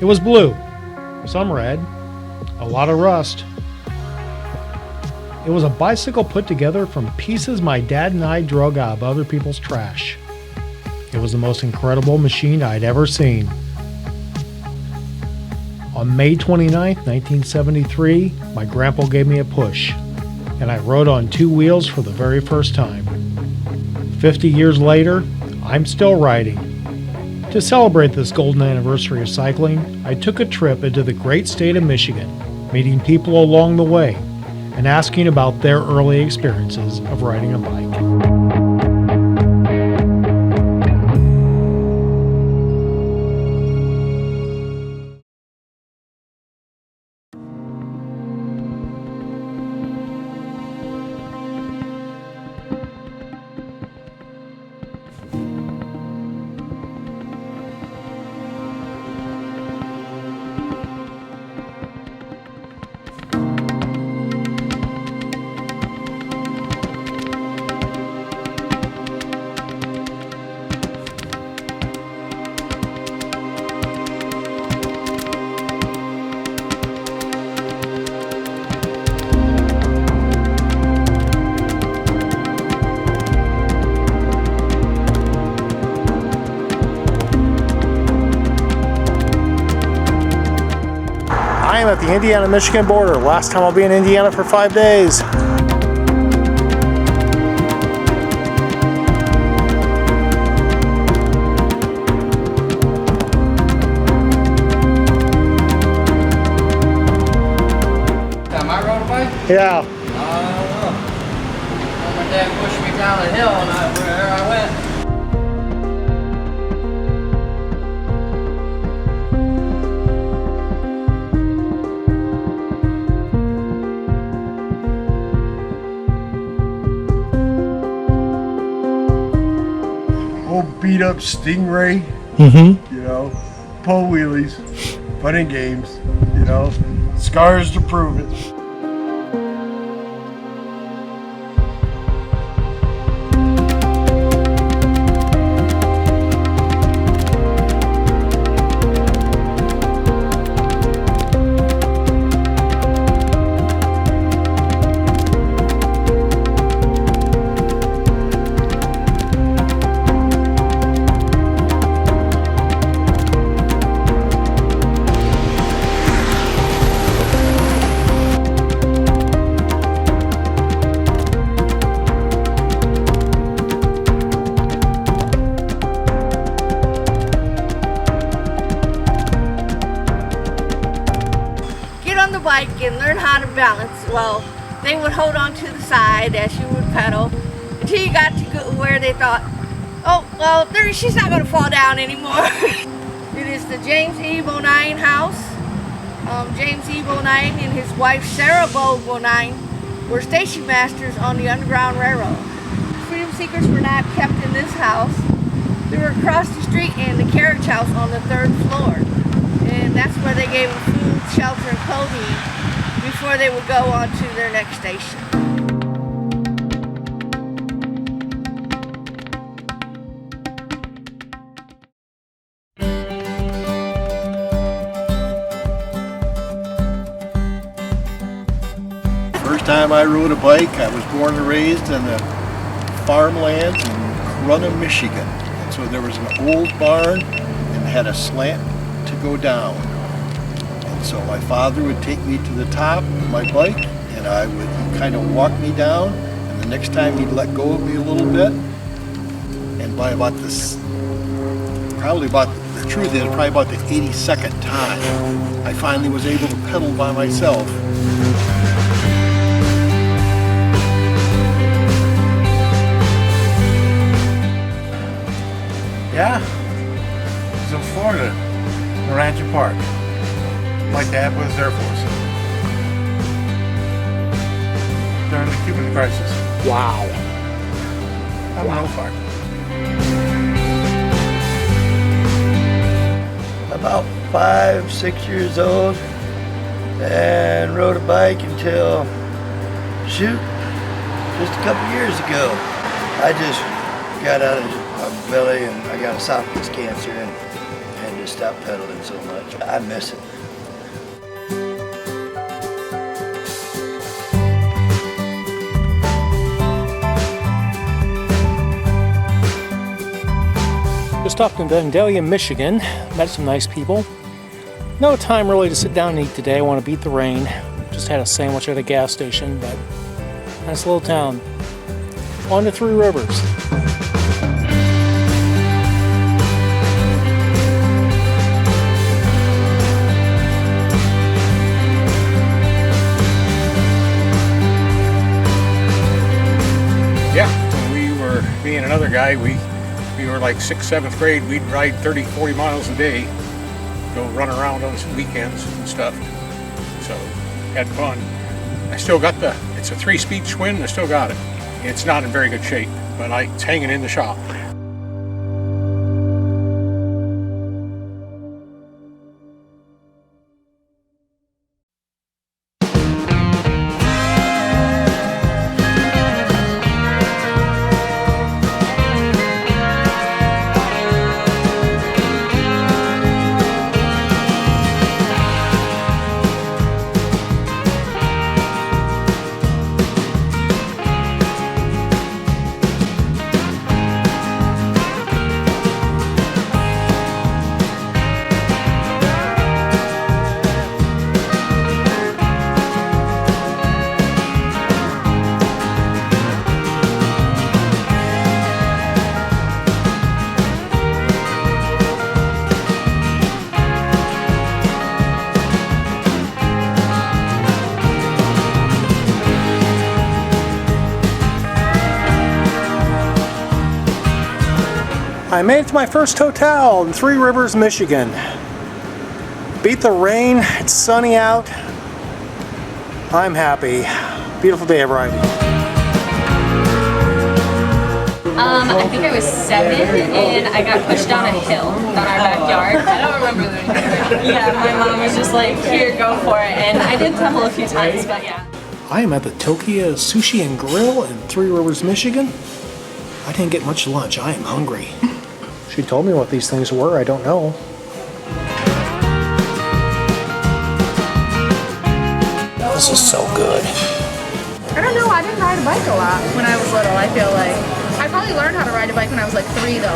was blue, some red, a lot of rust. It was a bicycle put together from pieces my dad and I drug out of other people's trash. It was the most incredible machine I'd ever seen. On May 29, 1973, my grandpa gave me a push, and I rode on two wheels for the very first time. 50 years later, I'm still riding. To celebrate this golden anniversary of cycling, I took a trip into the great state of Michigan, meeting people along the way and asking about their early experiences of riding a bike. I am at the Indiana-Michigan border. Last time I'll be in Indiana for 5 days. Am I rode a bike? Yeah. I don't know. My dad pushed me down a hill and there I went. Old beat up Stingray, you know, pull wheelies, fun and games, you know, scars to prove it. Bike and learn how to balance. Well, they would hold on to the side as you would pedal until you got to where they thought, oh, well, she's not going to fall down anymore. It is the James E. Bonine house. James E. Bonine and his wife Sarah Bo Bonine were station masters on the Underground Railroad. Freedom Seekers were not kept in this house. They were across the street in the carriage house on the 3rd floor. And that's where they gave them food, shelter, and clothing before they would go on to their next station. First time I rode a bike, I was born and raised in the farmlands in Corunna, Michigan. And so there was an old barn and had a slant to go down. And so my father would take me to the top of my bike and he'd kind of walk me down, and the next time he'd let go of me a little bit. And by about the truth is probably about the 82nd time, I finally was able to pedal by myself. Yeah, it was in Florida, in Rancho Park. My dad was Air Force during the Cuban crisis. Wow. I'm an old fart. About 5, 6 years old, and rode a bike until, just a couple years ago. I just got out of my belly and I got esophagus cancer and had to stop pedaling so much. I miss it. Just stopped in Vandalia, Michigan. Met some nice people. No time really to sit down and eat today. I want to beat the rain. Just had a sandwich at a gas station, but nice little town. On to Three Rivers. Yeah, when we were, me and another guy, we were like 6th, 7th grade, we'd ride 30, 40 miles a day, go run around on some weekends and stuff. So, had fun. I still got it's a 3-speed Schwinn, I still got it. It's not in very good shape, but it's hanging in the shop. I made it to my first hotel in Three Rivers, Michigan. Beat the rain, it's sunny out. I'm happy. Beautiful day of riding. I think I was 7 and I got pushed down a hill down our backyard. I don't remember that. Yeah, my mom was just like, here, go for it. And I did tumble a few times, but yeah. I am at the Tokyo Sushi and Grill in Three Rivers, Michigan. I didn't get much lunch. I am hungry. She told me what these things were. I don't know. This is so good. I don't know, I didn't ride a bike a lot when I was little, I feel like. I probably learned how to ride a bike when I was like 3 though.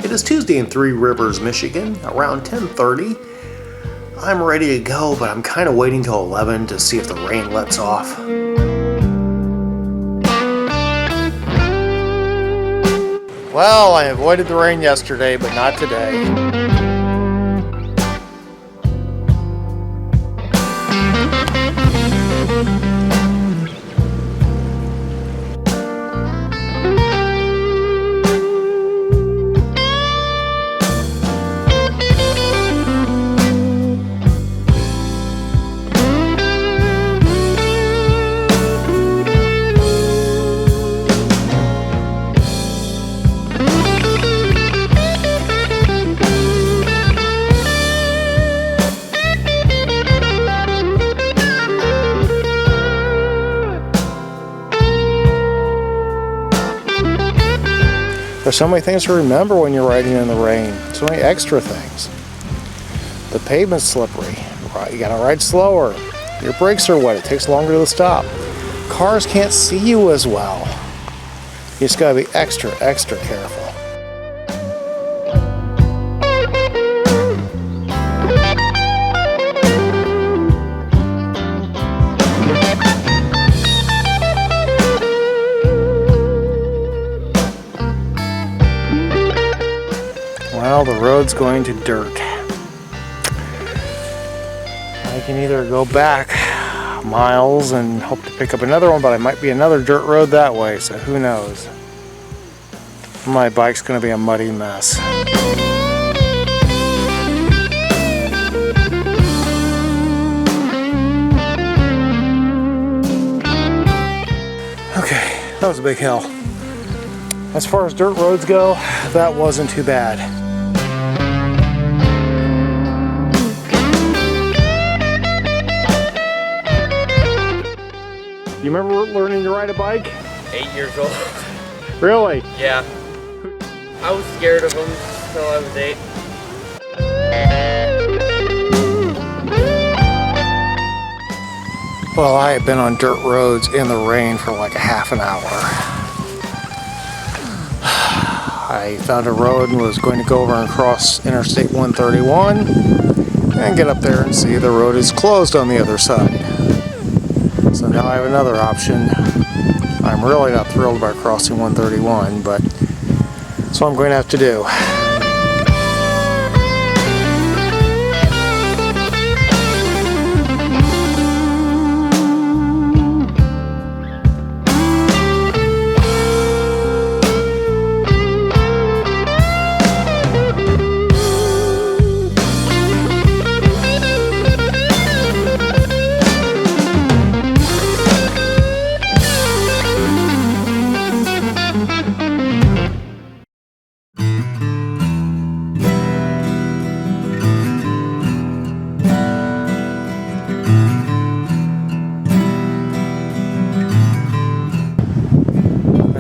It is Tuesday in Three Rivers, Michigan, around 10:30. I'm ready to go, but I'm kind of waiting till 11 to see if the rain lets off. Well, I avoided the rain yesterday, but not today. There's so many things to remember when you're riding in the rain. So many extra things. The pavement's slippery. You gotta ride slower. Your brakes are wet. It takes longer to stop. Cars can't see you as well. You just gotta be extra careful. Well, the road's going to dirt. I can either go back miles and hope to pick up another one, but I might be another dirt road that way, so who knows. My bike's going to be a muddy mess. Okay, that was a big hill. As far as dirt roads go, that wasn't too bad. You remember learning to ride a bike? 8 years old. Really? Yeah. I was scared of them until I was 8. Well, I had been on dirt roads in the rain for like a half an hour. I found a road and was going to go over and cross Interstate 131 and get up there and see the road is closed on the other side. So now I have another option. I'm really not thrilled about crossing 131, but that's what I'm going to have to do.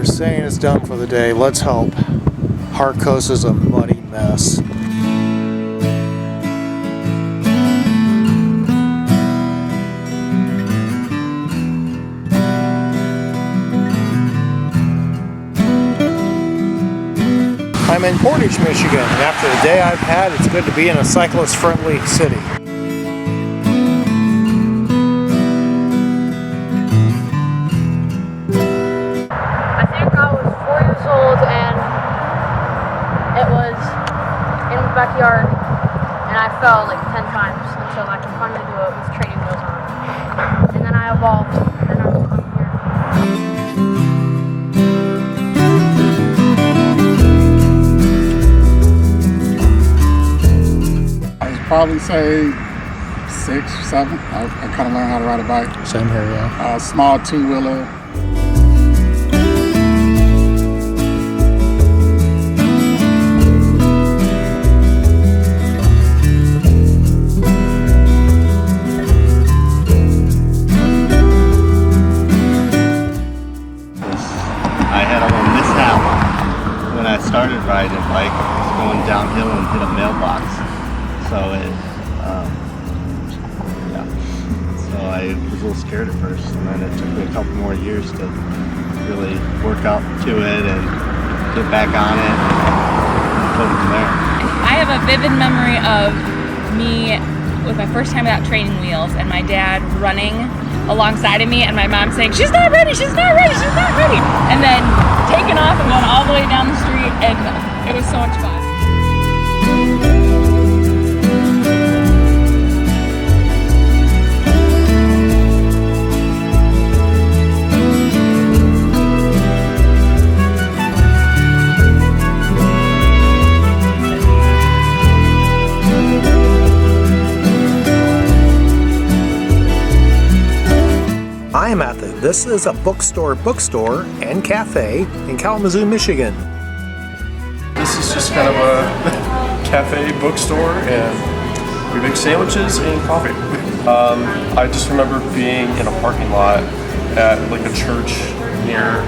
Saying it's done for the day. Let's hope. Hart Coast is a muddy mess. I'm in Portage, Michigan, and after the day I've had, it's good to be in a cyclist-friendly city. And it was in the backyard, and I fell like 10 times until I could finally do it with training wheels on. And then I evolved, and I'm here. I'd probably say 6 or 7. I kind of learned how to ride a bike. Same here, yeah. Small two-wheeler. Started riding a bike, was going downhill and hit a mailbox. So so I was a little scared at first, and then it took me a couple more years to really work up to it and get back on it and go from there. I have a vivid memory of me with my first time without training wheels and my dad running alongside of me and my mom saying, "She's not ready, she's not ready, she's not ready," and then taking off and going all the way down the street, and it was so much fun. I am at This Is a Bookstore and cafe in Kalamazoo, Michigan. This is just kind of a cafe bookstore, and we make sandwiches and coffee. I just remember being in a parking lot at like a church near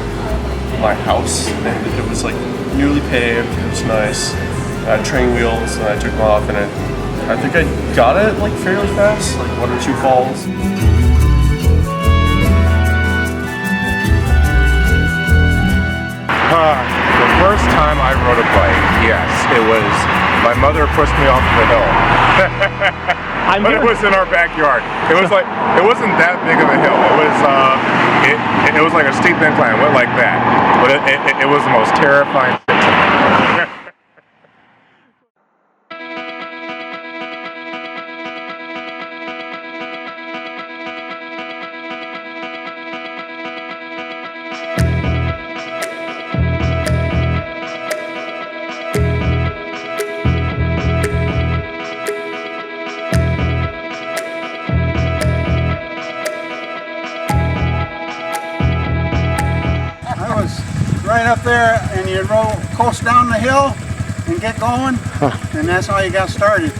my house, and it was like newly paved. It was nice. I had training wheels, and I took them off, and I think I got it like fairly fast, like 1 or 2 falls. The first time I rode a bike, yes, it was my mother pushed me off the hill. But it was in our backyard. It was like, it wasn't that big of a hill. It was like a steep incline. It went like that. But it was the most terrifying thing to me. Right up there, and you coast down the hill and get going, and that's how you got started.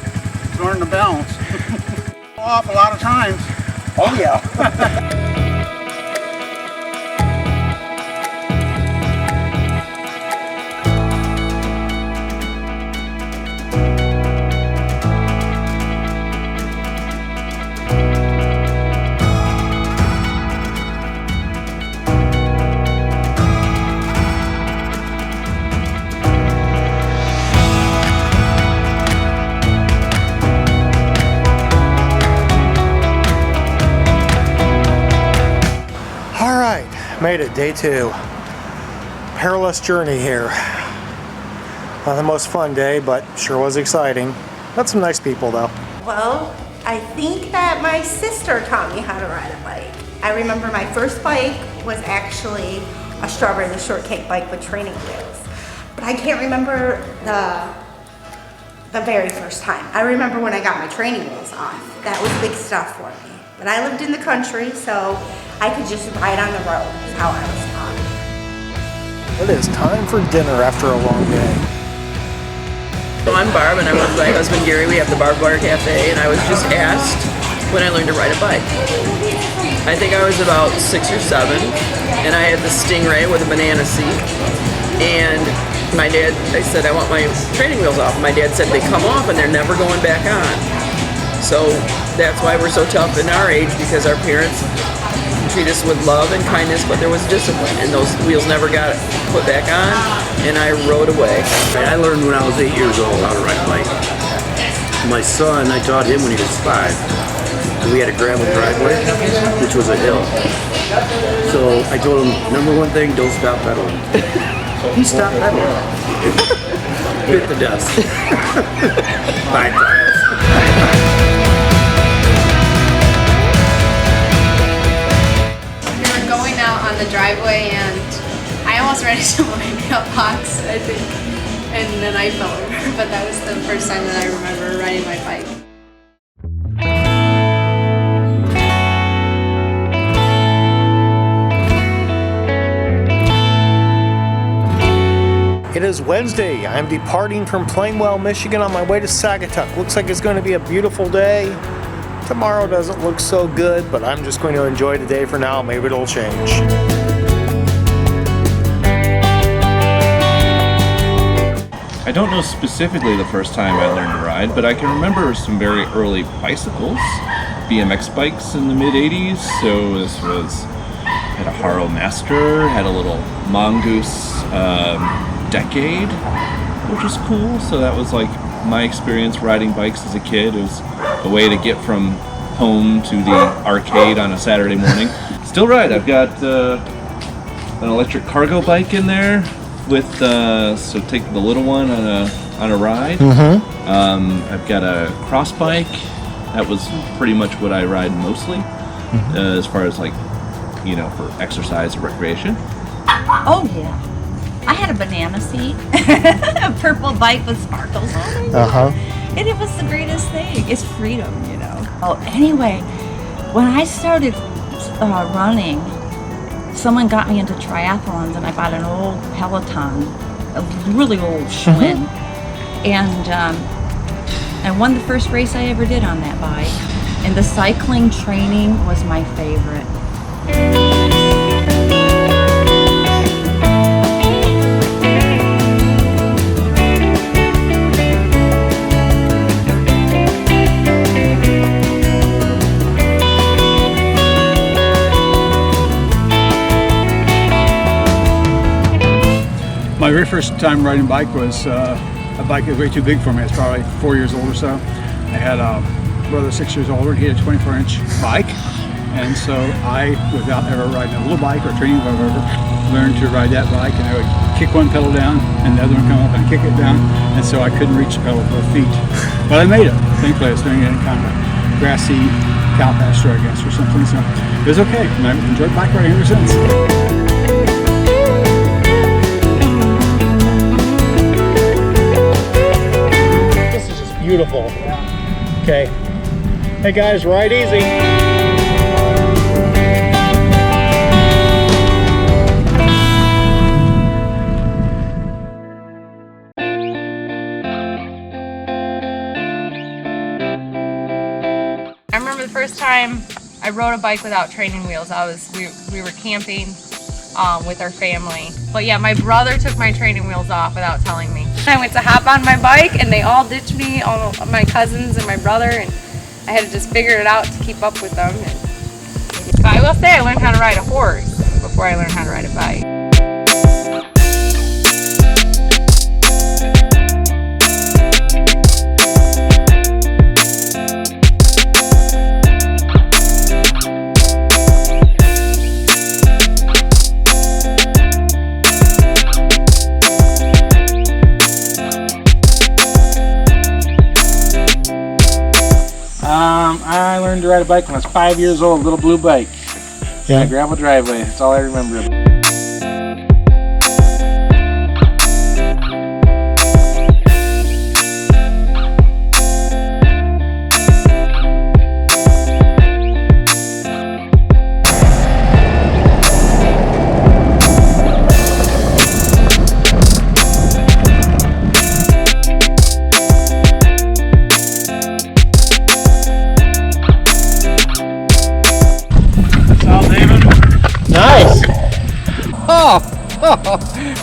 Learn to balance. Off a lot of times. Oh yeah. right, made it, day 2. Perilous journey here. Not the most fun day, but sure was exciting. Met some nice people though. Well, I think that my sister taught me how to ride a bike. I remember my first bike was actually a strawberry shortcake bike with training wheels. But I can't remember the very first time. I remember when I got my training wheels off. That was big stuff for me. But I lived in the country, so I could just ride on the road, is how I was taught. It is time for dinner after a long day. I'm Barb and I'm with my husband Gary. We have the Barbed Wire Cafe, and I was just asked when I learned to ride a bike. I think I was about 6 or 7, and I had the Stingray with a banana seat. And my dad, I said, I want my training wheels off. And my dad said, they come off and they're never going back on. So that's why we're so tough in our age, because our parents treat us with love and kindness, but there was discipline, and those wheels never got put back on, and I rode away. I learned when I was 8 years old how to ride a bike. My son, I taught him when he was 5. So we had a gravel driveway, which was a hill. So I told him, number one thing, don't stop pedaling. He stopped pedaling. Bit the dust. 5 times. On the driveway, and I almost ran into my mailbox, I think, and then I fell over. But that was the first time that I remember riding my bike. It is Wednesday. I'm departing from Plainwell, Michigan on my way to Saugatuck. Looks like it's going to be a beautiful day. Tomorrow doesn't look so good, but I'm just going to enjoy the day for now. Maybe it'll change. I don't know specifically the first time I learned to ride, but I can remember some very early bicycles, BMX bikes in the mid-'80s. So this was, had a Haro Master, had a little Mongoose Decade, which was cool. So that was like my experience riding bikes as a kid. It was a way to get from home to the arcade on a Saturday morning. Still ride. I've got an electric cargo bike in there with so take the little one on a ride. I've got a cross bike. That was pretty much what I ride mostly, as far as like, you know, for exercise or recreation. Oh yeah. I had a banana seat, a purple bike with sparkles on it. And it was the greatest thing. It's freedom, you know. Oh, anyway, when I started running, someone got me into triathlons, and I bought an old Peloton, a really old Schwinn, and I won the first race I ever did on that bike. And the cycling training was my favorite. My very first time riding a bike was a bike that was way too big for me. I was probably 4 years old or so. I had a brother 6 years older. He had a 24-inch bike. And so I, without ever riding a little bike or training or whatever, learned to ride that bike. And I would kick one pedal down and the other one come up and kick it down. And so I couldn't reach the pedal with both feet. But I made it. Thankfully I was doing it in kind of a grassy cow pasture, I guess, or something. So it was okay. And I've enjoyed bike riding ever since. Beautiful. Okay. Hey guys, ride easy. I remember the first time I rode a bike without training wheels. We were camping with our family. But yeah, my brother took my training wheels off without telling me. I went to hop on my bike and they all ditched me, all my cousins and my brother, and I had to just figure it out to keep up with them. But I will say I learned how to ride a horse before I learned how to ride a bike. learned to ride a bike when I was 5 years old, little blue bike. Yeah. My gravel driveway, that's all I remember. Nice. Oh,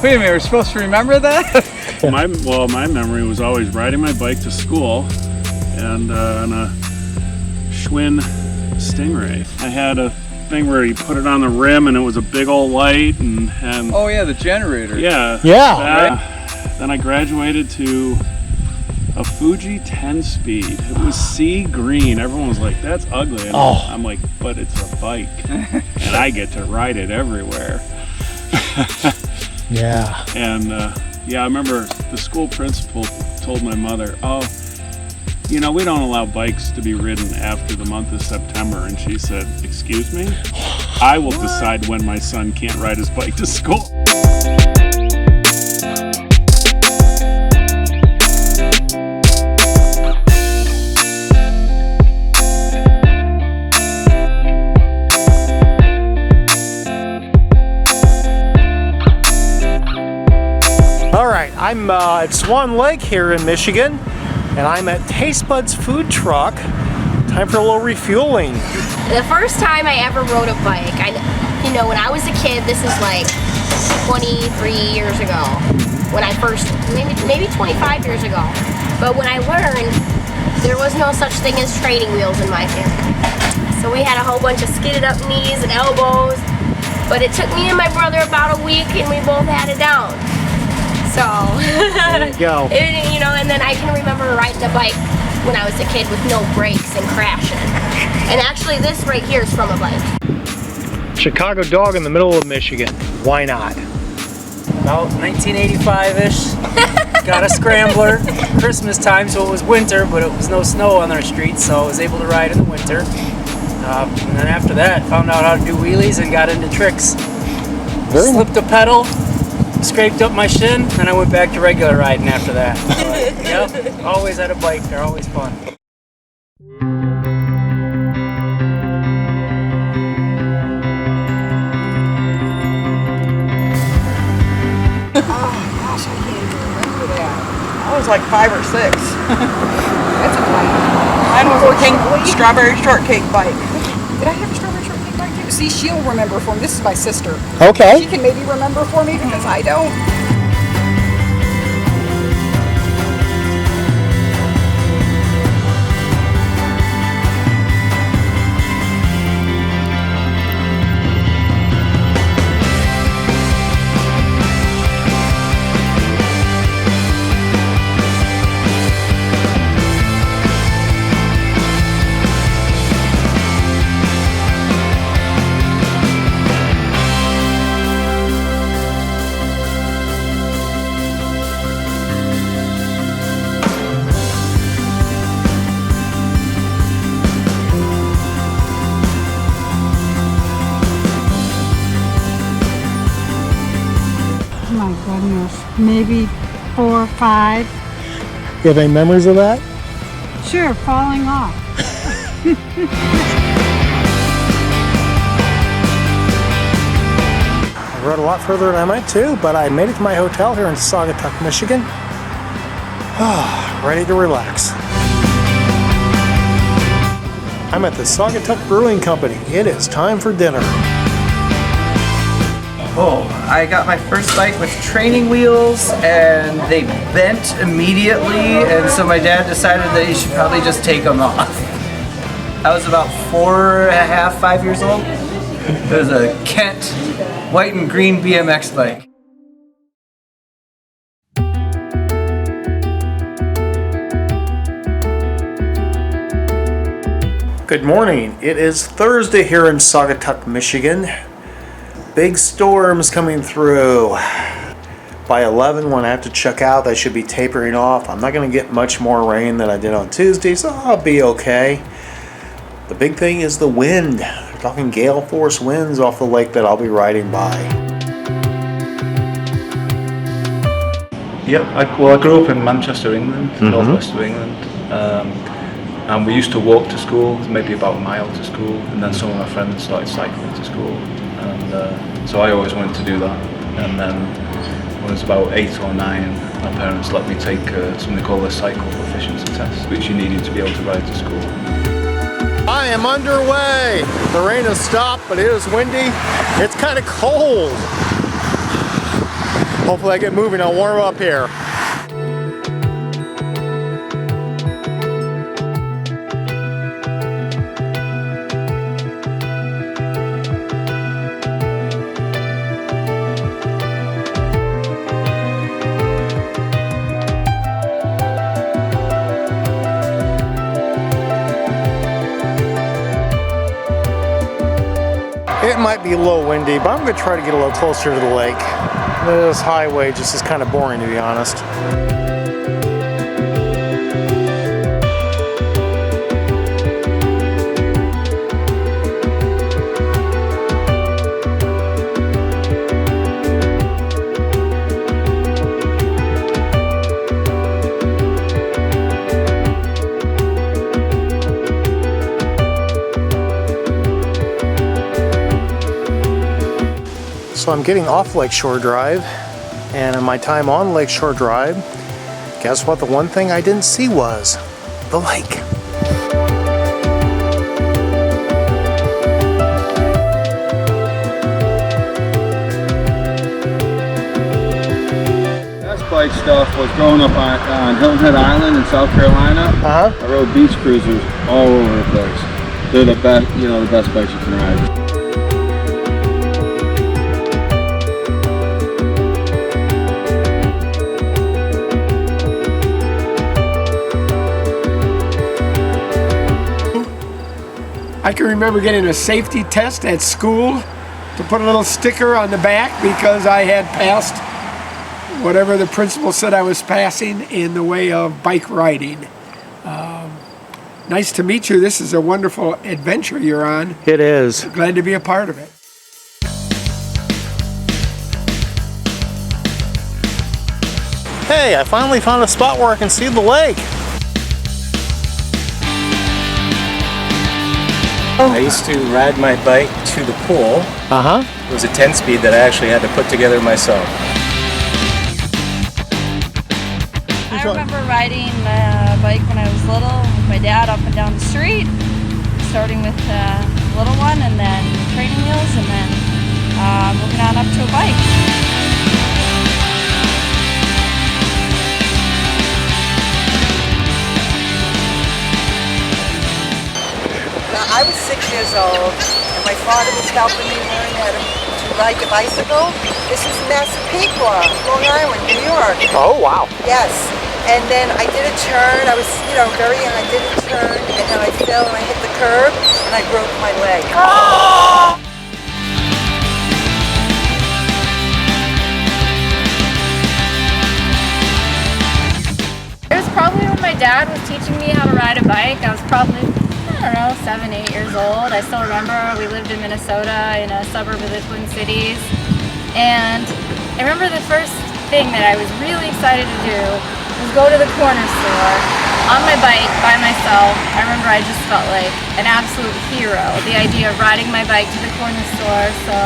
wait a minute, we're supposed to remember that? My memory was always riding my bike to school and on a Schwinn Stingray. I had a thing where you put it on the rim and it was a big old light and Oh yeah, the generator. yeah. Yeah. Then I graduated to a Fuji 10-speed. It was sea green. Everyone was like, that's ugly. And Oh. I'm like, but it's a bike and I get to ride it everywhere. Yeah. And yeah, I remember the school principal told my mother, oh, you know, we don't allow bikes to be ridden after the month of September. And she said, excuse me? I will decide when my son can't ride his bike to school. All right, I'm at Swan Lake here in Michigan, and I'm at Taste Buds Food Truck. Time for a little refueling. The first time I ever rode a bike, when I was a kid, this is like 23 years ago. When I first, maybe 25 years ago. But when I learned, there was no such thing as training wheels in my family. So we had a whole bunch of skidded up knees and elbows. But it took me and my brother about a week, and we both had it down. So, There you go. And then I can remember riding a bike when I was a kid with no brakes and crashing. And actually this right here is from a bike. Chicago dog in the middle of Michigan. Why not? About 1985-ish. Got a scrambler. Christmas time, so it was winter, but it was no snow on our streets, so I was able to ride in the winter. And then after that, found out how to do wheelies and got into tricks. Slipped a pedal, scraped up my shin, and I went back to regular riding after that. But, yep, always had a bike. They're always fun. Gosh, I can't even remember that. I was like 5 or 6. That's a bike. Mine was a strawberry shortcake bike. Did I have a strawberry shortcake bike too? See, she'll remember for me. This is my sister. Okay. She can maybe remember for me because I don't. My goodness, maybe 4 or 5. You have any memories of that? Sure, falling off. I rode a lot further than I meant to, but I made it to my hotel here in Saugatuck, Michigan. Ready to relax. I'm at the Saugatuck Brewing Company. It is time for dinner. Oh, I got my first bike with training wheels and they bent immediately, and so my dad decided that he should probably just take them off. I was about 4.5, 5 years old. It was a Kent white and green BMX bike. Good morning. It is Thursday here in Saugatuck, Michigan. Big storms coming through. By 11, when I have to check out, they should be tapering off. I'm not going to get much more rain than I did on Tuesday, so I'll be okay. The big thing is the wind. We're talking gale force winds off the lake that I'll be riding by. Yep, I grew up in Manchester, England, northwest of England. And we used to walk to school, maybe about a mile to school, and then some of my friends started cycling to school. And so I always wanted to do that. And then when I was about 8 or 9, my parents let me take something called a cycle proficiency test, which you needed to be able to ride to school. I am underway. The rain has stopped, but it is windy. It's kind of cold. Hopefully I get moving, I'll warm up here. It might be a little windy, but I'm going to try to get a little closer to the lake. This highway just is kind of boring, to be honest. So I'm getting off Lakeshore Drive, and in my time on Lakeshore Drive, guess what the one thing I didn't see was? The lake. Best bike stuff was growing up on Hilton Head Island in South Carolina. I rode beach cruisers all over the place. They're the best, the best bikes you can ride. I can remember getting a safety test at school to put a little sticker on the back because I had passed whatever the principal said I was passing in the way of bike riding. Nice to meet you. This is a wonderful adventure you're on. It is. Glad to be a part of it. Hey, I finally found a spot where I can see the lake. I used to ride my bike to the pool. It was a 10-speed that I actually had to put together myself. I remember riding a bike when I was little with my dad up and down the street, starting with the little one and then training wheels and then moving on up to a bike. I was 6 years old, and my father was helping me learn how to ride the bicycle. This is Massapequa, Long Island, New York. Oh, wow. Yes. And then I did a turn. I was, very young. I did a turn, and then I fell and I hit the curb, and I broke my leg. Oh! It was probably when my dad was teaching me how to ride a bike. I was probably, 7, 8 years old. I still remember we lived in Minnesota in a suburb of the Twin Cities. And I remember the first thing that I was really excited to do was go to the corner store on my bike by myself. I remember I just felt like an absolute hero. The idea of riding my bike to the corner store. So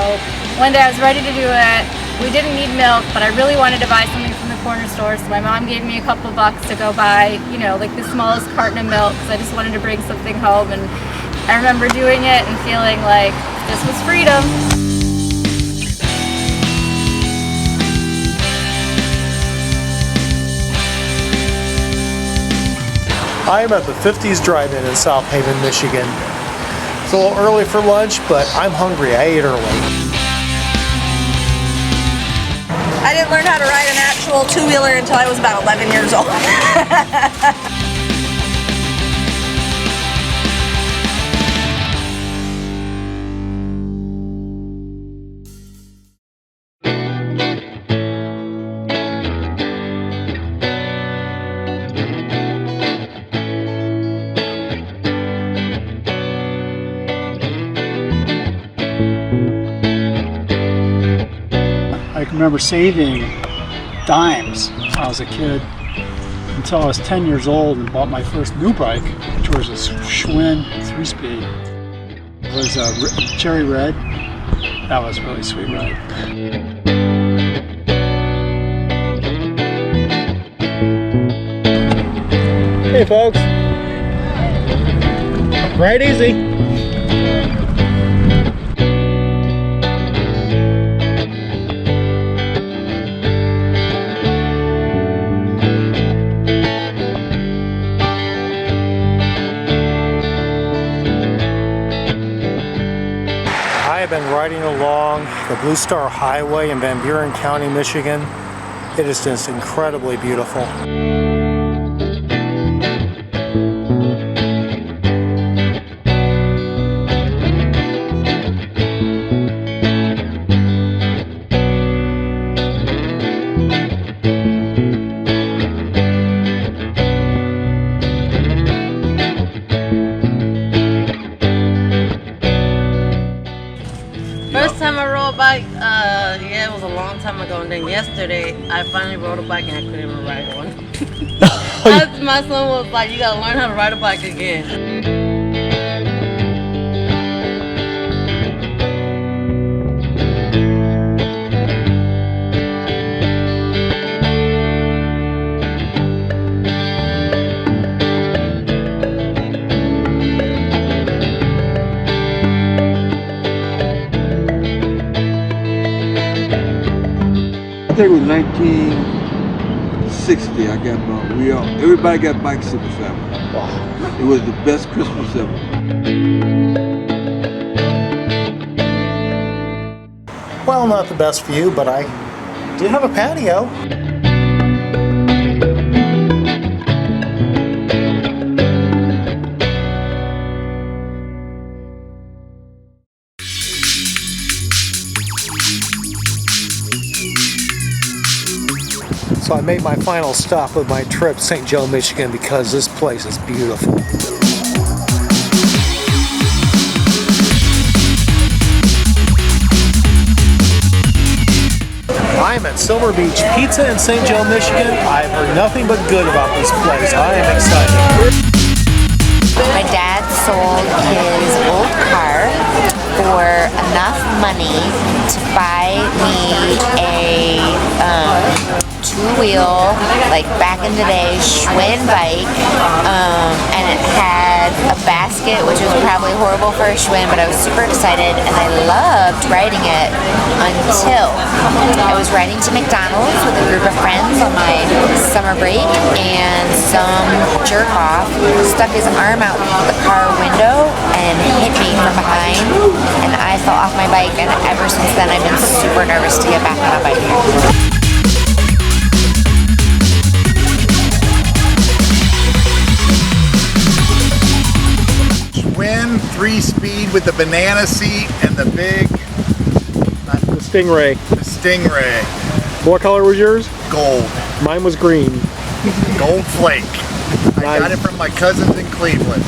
one day I was ready to do it. We didn't need milk, but I really wanted to buy something from the corner store, so my mom gave me a couple bucks to go buy, like the smallest carton of milk, because I just wanted to bring something home, and I remember doing it and feeling like this was freedom. I am at the 50s Drive-In in South Haven, Michigan. It's a little early for lunch, but I'm hungry. I ate early. I didn't learn how to ride an actual two-wheeler until I was about 11 years old. I can remember saving dimes when I was a kid until I was 10 years old and bought my first new bike, which was a Schwinn 3-speed. It was a cherry red. That was a really sweet ride. Hey folks, ride easy. I have been riding along the Blue Star Highway in Van Buren County, Michigan. It is just incredibly beautiful. First time I rode a bike, yeah, it was a long time ago. And then yesterday, I finally rode a bike and I couldn't even ride one. My son was like, you gotta learn how to ride a bike again. I think it was 1960. I got my everybody got bikes in the family. Wow. It was the best Christmas ever. Well, not the best view, but I did have a patio. So I made my final stop of my trip, St. Joe, Michigan, because this place is beautiful. I'm at Silver Beach Pizza in St. Joe, Michigan. I've heard nothing but good about this place. I am excited. My dad sold his old car for enough money to buy me a two-wheel, like back in the day, Schwinn bike, and it had a basket, which was probably horrible for a Schwinn, but I was super excited and I loved riding it until I was riding to McDonald's with a group of friends on my summer break, and some jerk off stuck his arm out the car window and hit me from behind, and I fell off my bike, and ever since then I've been super nervous to get back on a bike. Schwinn 3-speed with the banana seat and the big The Stingray. the Stingray. What color was yours? Gold. Mine was green. Gold flake. I got it from my cousins in Cleveland.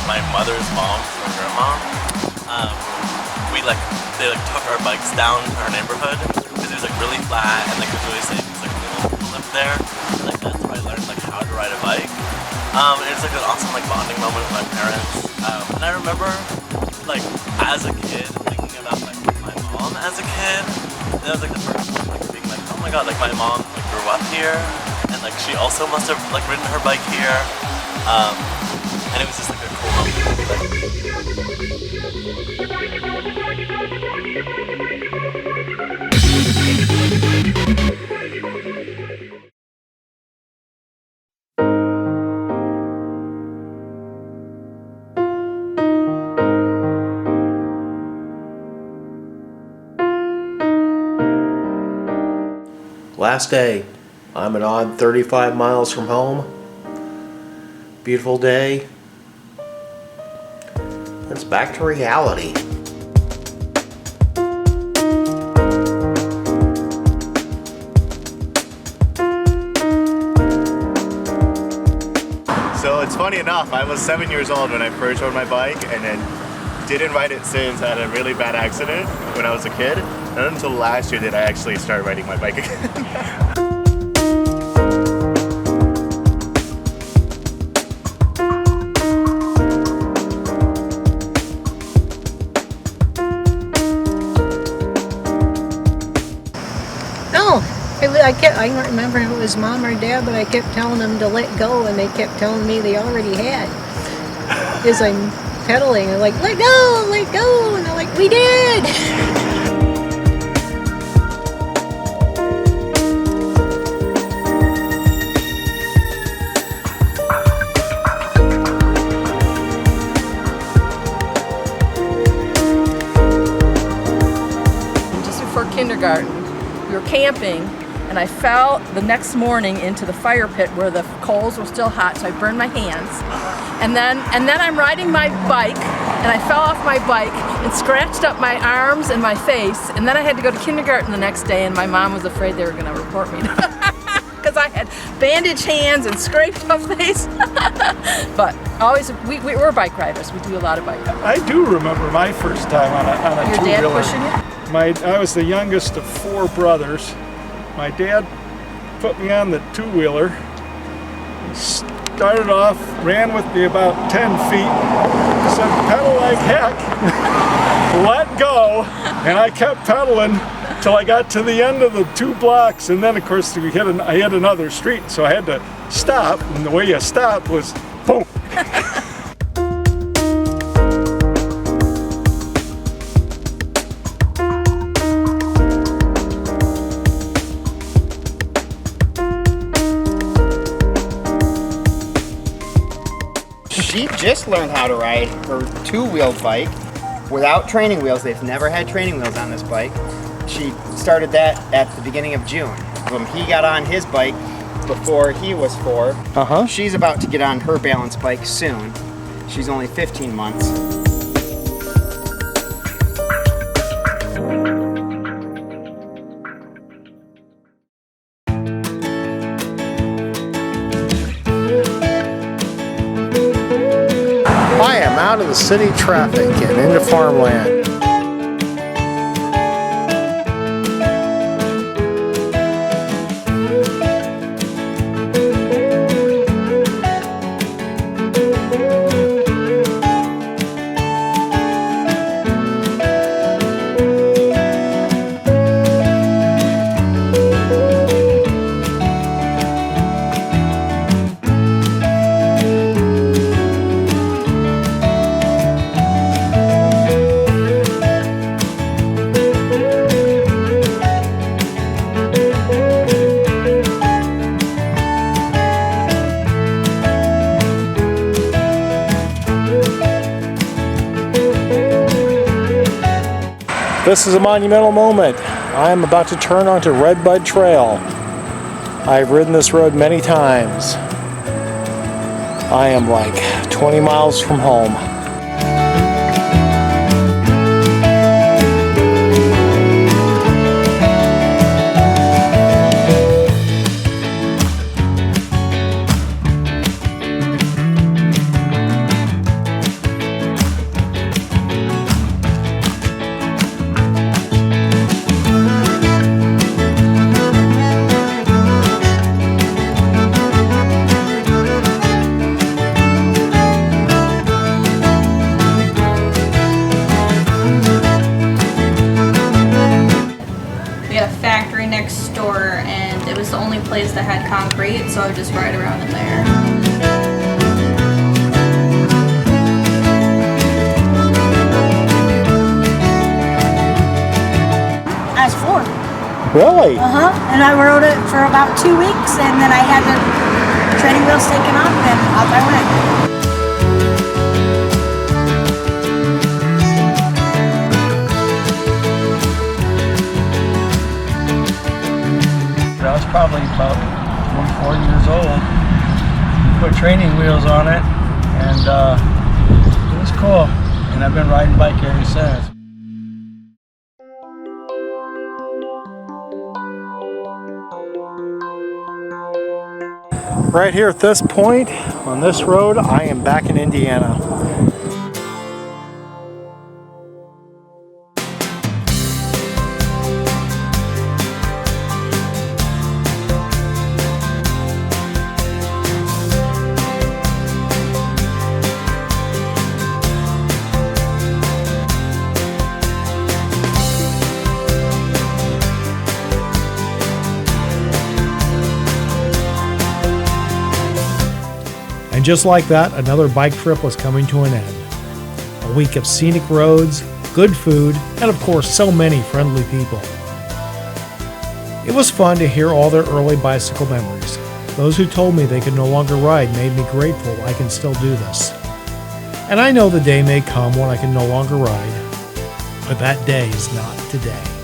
My mother's mom, my grandma, they took our bikes down to our neighborhood because it was really flat and it was really safe because people lived there. That's where I learned how to ride a bike. It was an awesome bonding moment with my parents. And I remember as a kid thinking about my mom as a kid. That was the first time being oh my god, my mom grew up here and she also must have ridden her bike here. And it was just a cool moment. Last day. I'm an odd 35 miles from home. Beautiful day. It's back to reality. So it's funny enough, I was 7 years old when I first rode my bike, and then didn't ride it since. I had a really bad accident when I was a kid. Not until last year did I actually start riding my bike again. No, I don't remember if it was mom or dad, but I kept telling them to let go, and they kept telling me they already had. As I'm pedaling, they're like, let go, and they're like, we did. Just before kindergarten, we were camping, and I fell the next morning into the fire pit where the coals were still hot, so I burned my hands. And then I'm riding my bike, and I fell off my bike and scratched up my arms and my face, and then I had to go to kindergarten the next day, and my mom was afraid they were going to report me because I had bandaged hands and scraped up face. But always, we're bike riders. We do a lot of bike riding. I do remember my first time on a Your two-wheeler. dad pushing you? I was the youngest of 4 brothers. My dad put me on the two-wheeler, started off, ran with me about 10 feet, said pedal like heck, let go, and I kept pedaling till I got to the end of the 2 blocks, and then of course I hit another street, so I had to stop, and the way you stopped was boom. She just learned how to ride her two-wheeled bike without training wheels. They've never had training wheels on this bike. She started that at the beginning of June. When he got on his bike before he was 4, she's about to get on her balance bike soon. She's only 15 months. I am out of the city traffic and into farmland. This is a monumental moment. I am about to turn onto Redbud Trail. I've ridden this road many times. I am like 20 miles from home. next door, and it was the only place that had concrete, so I would just ride around in there. I was 4. Really? And I rode it for about 2 weeks, and then I had the training wheels taken off, and off I went. I was probably about 24 years old. Put training wheels on it, and it was cool. And I've been riding bike ever since. Right here at this point on this road, I am back in Indiana. And just like that, another bike trip was coming to an end. A week of scenic roads, good food, and of course so many friendly people. It was fun to hear all their early bicycle memories. Those who told me they could no longer ride made me grateful I can still do this. And I know the day may come when I can no longer ride, but that day is not today.